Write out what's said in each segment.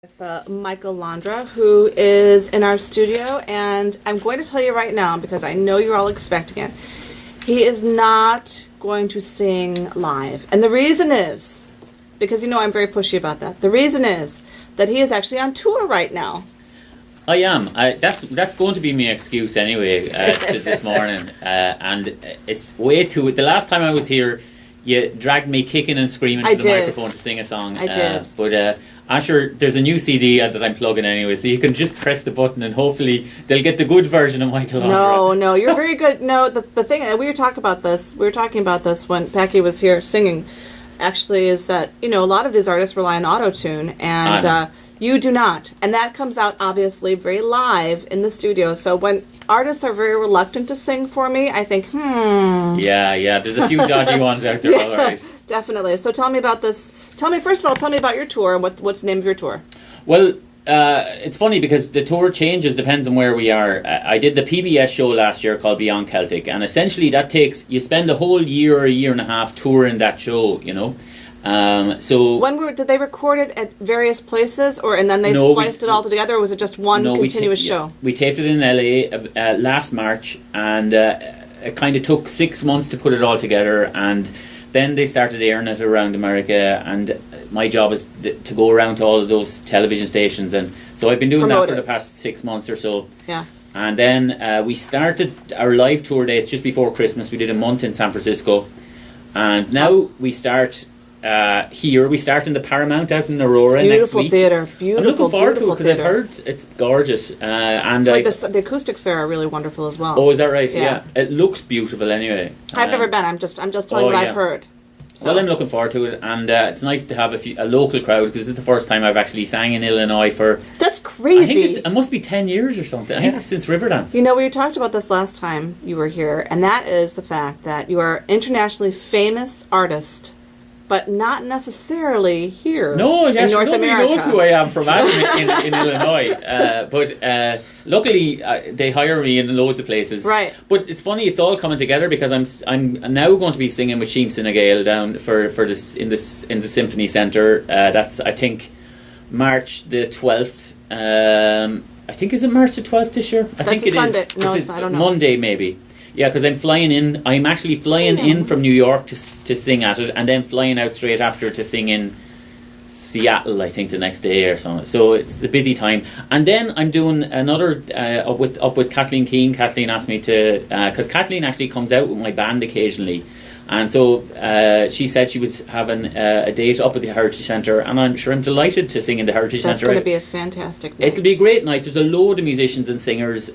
With Michael Londra, who is in our studio, and I'm going to tell you right now because I know you're all expecting it. He is not going to sing live, and the reason is because I'm very pushy about that. The reason is that he is actually on tour right now. I am. That's going to be my excuse anyway to this morning, and it's way too. The last time I was here, you dragged me kicking and screaming to the microphone to sing a song. I did. But I'm sure there's a new CD that I'm plugging anyway, so you can just press the button and hopefully they'll get the good version of Michael Londra. No, you're very good. No, the thing, we were talking about this when Packy was here singing, actually, is that, a lot of these artists rely on auto-tune, and you do not. And that comes out, obviously, very live in the studio. So when artists are very reluctant to sing for me, I think, Yeah, there's a few dodgy ones out there, all right. Definitely. So tell me about this. First of all, tell me about your tour and what's the name of your tour? Well, it's funny because the tour changes, depends on where we are. I did the PBS show last year called Beyond Celtic, and essentially you spend a whole year or a year and a half touring that show, So did they record it at various places, and then they spliced it all together, or was it just one continuous show? We taped it in LA last March, and it kind of took 6 months to put it all together, and then they started airing it around America, and my job is to go around to all of those television stations, and so I've been doing that for the past 6 months or so. Yeah. And then we started our live tour dates just before Christmas. We did a month in San Francisco, and now we start here. We start in the Paramount out in Aurora next week. Theater. I'm looking forward to it because I've heard it's gorgeous, and the acoustics there are really wonderful as well. Oh, is that right? Yeah. It looks beautiful anyway. I've never been. I'm just telling you what I've heard. So. Well, I'm looking forward to it, and it's nice to have a local crowd because this is the first time I've actually sang in Illinois for. That's crazy. I think it must be 10 years or something. I think it's since Riverdance. We talked about this last time you were here, and that is the fact that you are an internationally famous artist, but not necessarily here. No, yes, in North nobody America. knows who I am from Adam in Illinois. But luckily, they hire me in loads of places. Right. But it's funny; it's all coming together because I'm now going to be singing with Sheen Sinagale down for this in the Symphony Centre. That's I think March the 12th. I think is it March the 12th this year? I think it Sunday. is. No, I don't know. Monday maybe. Yeah, because I'm flying in. I'm actually flying in from New York to sing at it, and then flying out straight after to sing in Seattle, I think, the next day or something. So it's a busy time. And then I'm doing another up with Kathleen Keane. Kathleen asked me to because Kathleen actually comes out with my band occasionally, and so she said she was having a date up at the Heritage Centre, and I'm sure I'm delighted to sing in the Heritage Centre. That's going to be a fantastic night. It'll be a great night. There's a load of musicians and singers,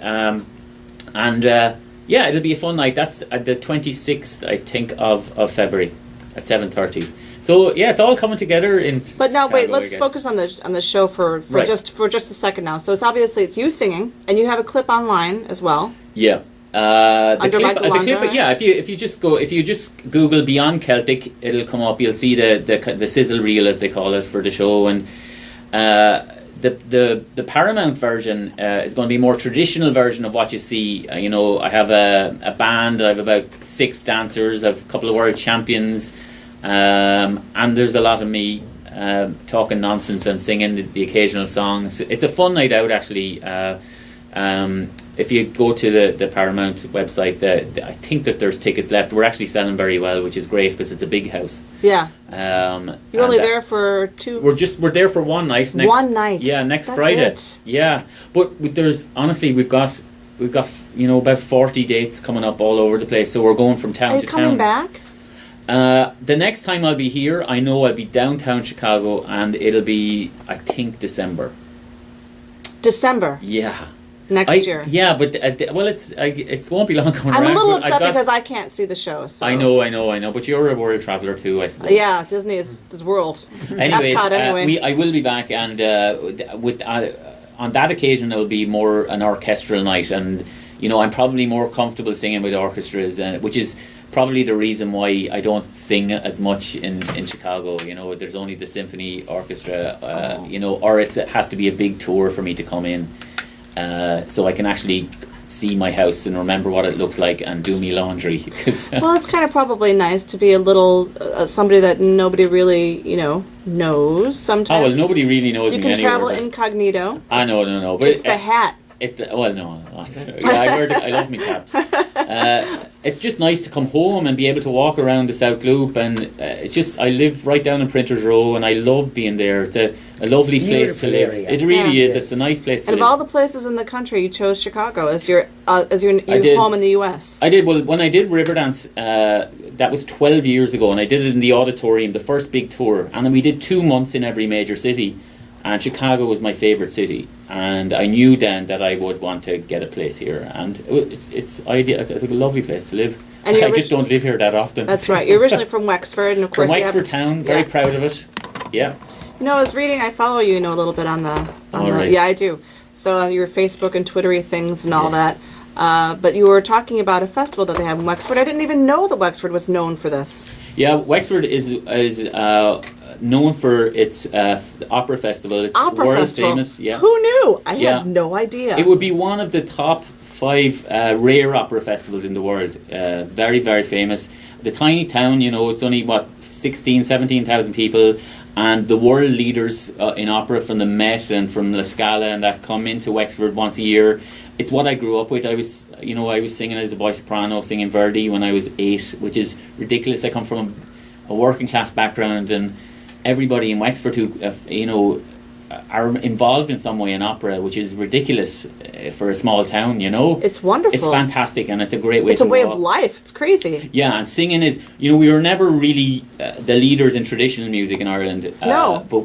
yeah, it'll be a fun night. That's the 26th, I think, of February at 7:30. So yeah, it's all coming together in. But now, Chicago, wait. Let's focus on the show for right. just a second now. So it's you singing, and you have a clip online as well. Yeah. The clip, yeah. If you just Google Beyond Celtic, it'll come up. You'll see the sizzle reel, as they call it, for the show, and the Paramount version is going to be a more traditional version of what you see. I have a band. I have about 6 dancers. I have a couple of world champions, and there's a lot of me talking nonsense and singing the occasional songs. It's a fun night out, actually. If you go to the Paramount website, I think that there's tickets left. We're actually selling very well, which is great because it's a big house. Yeah. You're only there for 2. We're there for one night. One night. Yeah, next That's Friday. It. Yeah, but there's honestly we've got about 40 dates coming up all over the place. So we're going from town to town. Are you coming back? The next time I'll be here, I know I'll be downtown Chicago, and it'll be I think December. December. Yeah. Next year. Yeah, but it won't be long coming around. I'm a little upset because I can't see the show. So. I know. But you're a world traveller too, I suppose. Yeah, Disney is this world. Anyway, anyway. I will be back, and on that occasion it will be more an orchestral night, and I'm probably more comfortable singing with orchestras, which is probably the reason why I don't sing as much in Chicago. There's only the symphony orchestra, or it has to be a big tour for me to come in. So I can actually see my house and remember what it looks like and do me laundry. Well, it's kind of probably nice to be a little somebody that nobody really, knows sometimes. Oh, well, nobody really knows me You can anywhere, travel but- incognito. No. But It's the hat. It's the no. Yeah, I love me caps. It's just nice to come home and be able to walk around the South Loop, and it's just I live right down in Printers Row, and I love being there. It's a lovely place to live. Area. It really Yeah. is. It's a nice place to And of live. all the places in the country, you chose Chicago as your did. home in the U.S. I did well when I did Riverdance. That was 12 years ago, and I did it in the auditorium, the first big tour, and then we did 2 months in every major city. And Chicago was my favourite city, and I knew then that I would want to get a place here, and it's ideal. It's a lovely place to live. And I just don't live here that often. That's right. You're originally from Wexford, and of From course Wexford town, very proud of it. Yeah. I was reading. I follow you, a little bit on the. All right. Yeah, I do. So on your Facebook and Twittery things and all Yes. that. But you were talking about a festival that they have in Wexford. I didn't even know that Wexford was known for this. Yeah, Wexford is known for its opera festival. It's Opera world festival. famous. Yeah. Who knew? I Yeah. had no idea. It would be one of the top 5 rare opera festivals in the world. Very, very famous. The tiny town, it's only, 16, 17,000 people. And the world leaders in opera from the Met and from La Scala and that come into Wexford once a year. It's what I grew up with. I was singing as a boy soprano, singing Verdi when I was 8, which is ridiculous. I come from a working class background, and everybody in Wexford who, are involved in some way in opera, which is ridiculous for a small town, It's wonderful. It's fantastic, and it's a great way It's to a way grow of up. life. It's crazy. Yeah, and singing is, we were never really the leaders in traditional music in Ireland. No. But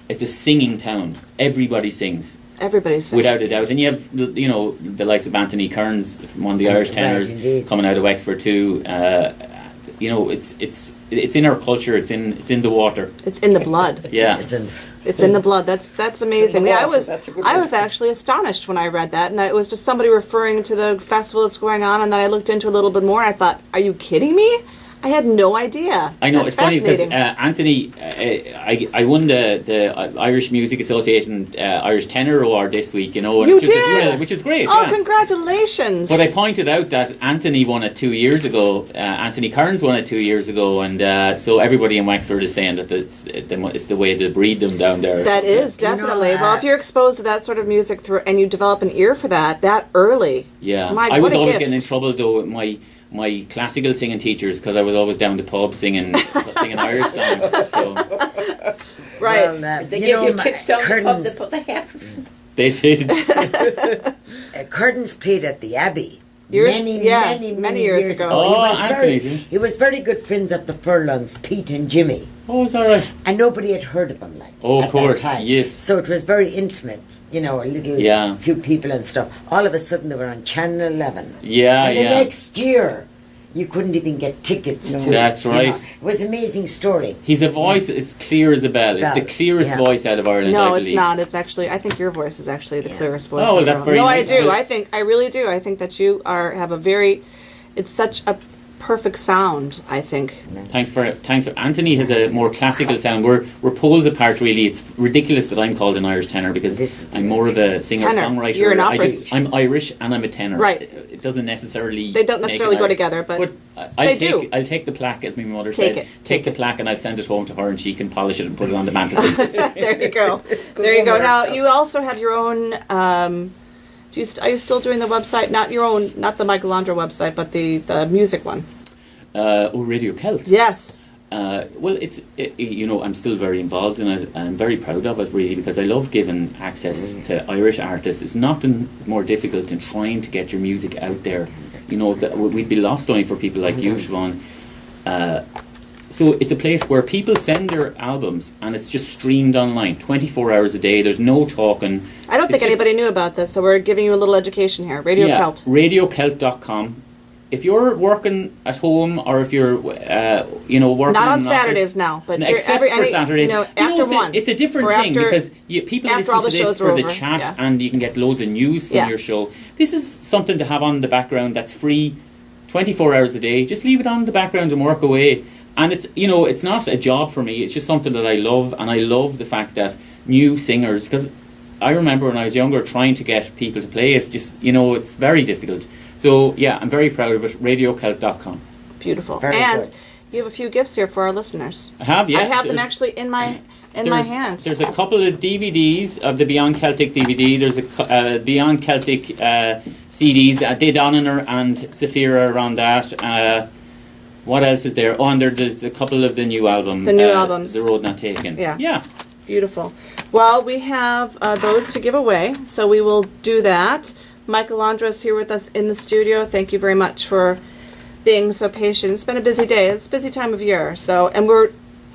it's a singing town. Everybody sings, Everybody sings. without a doubt. And you have, the likes of Anthony Kearns, one of the Irish tenors, indeed. coming out of Wexford too. It's in our culture. It's in the water. It's in the blood. Yeah. Listen, It's in the blood. That's amazing. the Yeah, water. That's a good I word. was actually astonished when I read that, and it was just somebody referring to the festival that's going on, and then I looked into it a little bit more, and I thought, are you kidding me? I had no idea. I know, That's it's funny because fascinating. Anthony, I won the Irish Music Association Irish Tenor Award this week, and You which is a did? thrill, which is great. Oh, yeah. congratulations! But I pointed out that Anthony won it 2 years ago. Anthony Kearns won it 2 years ago, and so everybody in Wexford is saying that it's the way to breed them down there. That is Do you know, definitely. Well, if you're exposed to that sort of music and you develop an ear for that early. Yeah, My, I what was a always gift. getting in trouble though with my classical singing teachers because I was always down the pub singing Irish songs. So Right. Well, They you give know, you chicks down the pub Curtains, to put the hat. they did. Curtains played at the Abbey. Years- many many years ago. Oh, He was Anthony, very, did he was very good friends of the Furlongs, Pete and Jimmy, Oh, it's all right. and nobody had heard of him Oh, of at that course, time. yes. So it was very intimate, a little Yeah. few people and stuff. All of a sudden they were on Channel 11. Yeah, and the yeah. next year, you couldn't even get tickets to That's it. right. It was an amazing story. He's a voice as clear as a bell. It's the Bell, clearest yeah. voice out of Ireland, I No, believe. it's not. It's actually. I think your voice is actually the Yeah. clearest voice. Oh, well, in the that's world. very No, nice. I do. I really do. I think that you have a very. It's such a perfect sound. I think. Thanks for Anthony has a more classical sound. We're poles apart really. It's ridiculous that I'm called an Irish tenor because This is- I'm more of a singer songwriter. You're an opera- I'm Irish and I'm a tenor. Right. It doesn't necessarily They don't make necessarily it go Irish. together, but I'll they take do. I'll take the plaque as my mother Take said. it. Take the plaque and I'll send it home to her and she can polish it and put it on the mantelpiece. There you go. There you go. Now you also have your own. Are you still doing the website? Not your own, not the Michael Londra website, but the music one. Radio Celt. Yes. Well, I'm still very involved in it. I'm very proud of it, really, because I love giving access to Irish artists. It's nothing more difficult than trying to get your music out there. We'd be lost only for people like you, Siobhan. So it's a place where people send their albums and it's just streamed online 24 hours a day. There's no talking. I don't think It's just- anybody knew about this, so we're giving you a little education here. Radio Celt. RadioCelt.com. If you're working at home or if you're, working Not on in an Saturdays office, now, but except for Saturdays. after one. It's a different Or thing after- because people after listen all to the this shows for are the over, chat yeah. and you can get loads of news from Yeah. your show. This is something to have on the background that's free 24 hours a day. Just leave it on the background and work away. And it's not a job for me. It's just something that I love, and I love the fact that new singers, because I remember when I was younger trying to get people to play it. Just it's very difficult. So yeah, I'm very proud of it. RadioCelt.com. Beautiful. Very and good. you have a few gifts here for our listeners. I have, yeah. I have them actually in my hand. There's a couple of DVDs of the Beyond Celtic DVD. There's a Beyond Celtic CDs. Dé Donner and Saphira are on that. What else is there? Oh, and there's a couple of the new album. The new albums. The Road Not Taken. Yeah. Yeah. Beautiful. Well, we have those to give away, so we will do that. Michael Londra is here with us in the studio. Thank you very much for being so patient. It's been a busy day. It's a busy time of year. And we're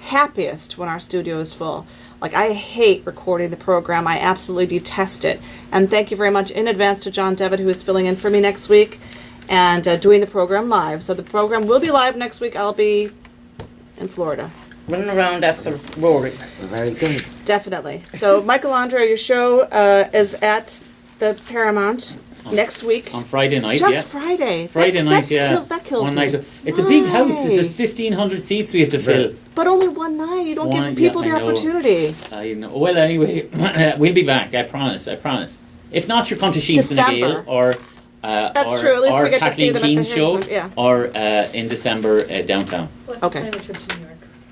happiest when our studio is full. Like, I hate recording the program. I absolutely detest it. And thank you very much in advance to John Devitt, who is filling in for me next week and doing the program live. So the program will be live next week. I'll be in Florida. Running around after Rory. Very good. Definitely. So, Michael Londra, your show is at the Paramount next week. On Friday night, Just yeah. Friday. Friday night, yeah. That kills one me. night. It's a big house. Why? There's 1,500 seats we have to fill. But only one night. You don't give people the I know. opportunity. I know. Well, anyway, we'll be back. I promise. If not, you come to Sheen December. Gale or That's true. At least or we get to see Kathleen them at the Keen's show, Harrison, yeah. or in December downtown. Okay. Plan a trip to New York.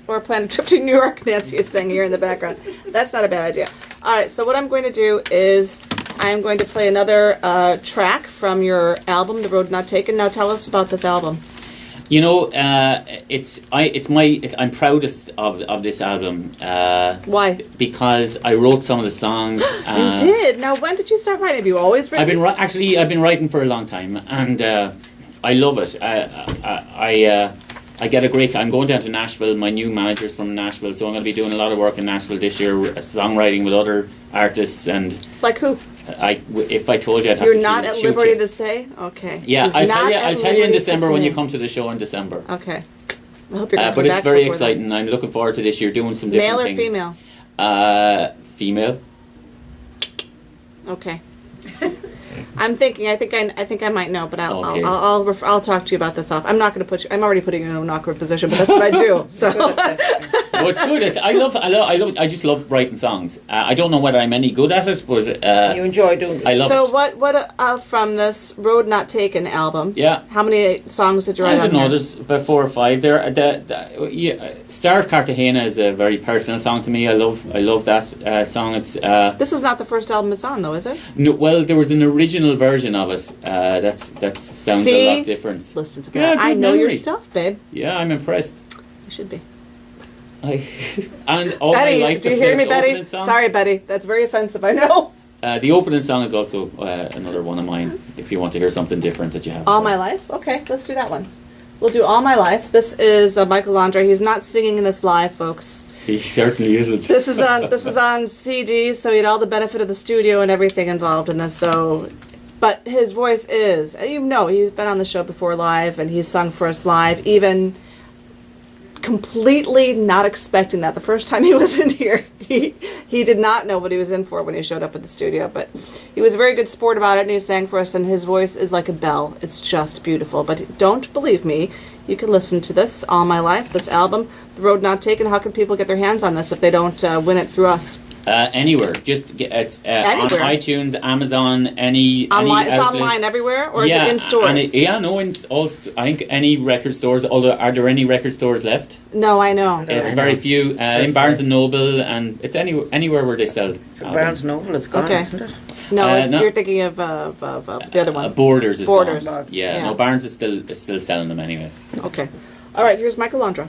Or plan a trip to New York, Nancy is saying here in the background. That's not a bad idea. All right, so what I'm going to do is I'm going to play another track from your album, The Road Not Taken. Now tell us about this album. I'm proudest of this album. Why? Because I wrote some of the songs. You did? Now, when did you start writing? Have you always written? I've been writing for a long time, and I love it. I get a great. I'm going down to Nashville. My new manager's from Nashville, so I'm going to be doing a lot of work in Nashville this year, songwriting with other artists. And Like who? if I told you, I'd have You're to not at shoot liberty you. to say? Okay. Yeah, She's I'll not tell you in at December liberty when to you say. come to the show in December. Okay. I hope you're going to But it's very exciting. I'm looking forward to this year doing some different Male or things. female? Female. Okay. I'm thinking. I think I might know, but Okay. I'll talk to you about this off. I'm not going to put you. I'm already putting you in an awkward position, but that's what I do. So No, it's good. I just love writing songs. I don't know whether I'm any good at it, but You enjoy doing it. I love so it. what from this Road Not Taken album? Yeah. How many songs did you write I don't on know. here? There's about 4 or 5 there. Star of Cartagena is a very personal song to me. I love that song. It's This is not the first album it's on, though, is it? no, well, there was an original version of it. That sounds See? a lot different. Listen to Yeah, that. I good know your memory. stuff, babe. Yeah, I'm impressed. You should be. And all Betty, my life. do you hear me, Betty? opening song, Sorry, Betty. That's very offensive. I know. The opening song is also another one of mine. If you want to hear something different that you have. All My Life? Okay, let's do that one. We'll do All My Life. This is Michael Londra. He's not singing in this live, folks. He certainly isn't. This is on CD, so he had all the benefit of the studio and everything involved in this. So, but his voice is, he's been on the show before live, and he's sung for us live, even completely not expecting that. The first time he was in here, he did not know what he was in for when he showed up at the studio, but he was a very good sport about it, and he sang for us, and his voice is like a bell. It's just beautiful. But don't believe me, you can listen to this All My Life, this album, The Road Not Taken. How can people get their hands on this if they don't win it through us? Anywhere, just it's on Anywhere. iTunes, Amazon, any Online, any it's outlet. online everywhere, or is it in stores? I think any record stores. Although, are there any record stores left? No, I know. Very few. In Barnes and Noble, and it's anywhere where they sell. Barnes Noble is gone, Okay. isn't it? No, no. you're thinking of the other one. Borders is Borders. gone. Yeah. No, Barnes is still selling them anyway. Okay. All right, here's Michael Londra.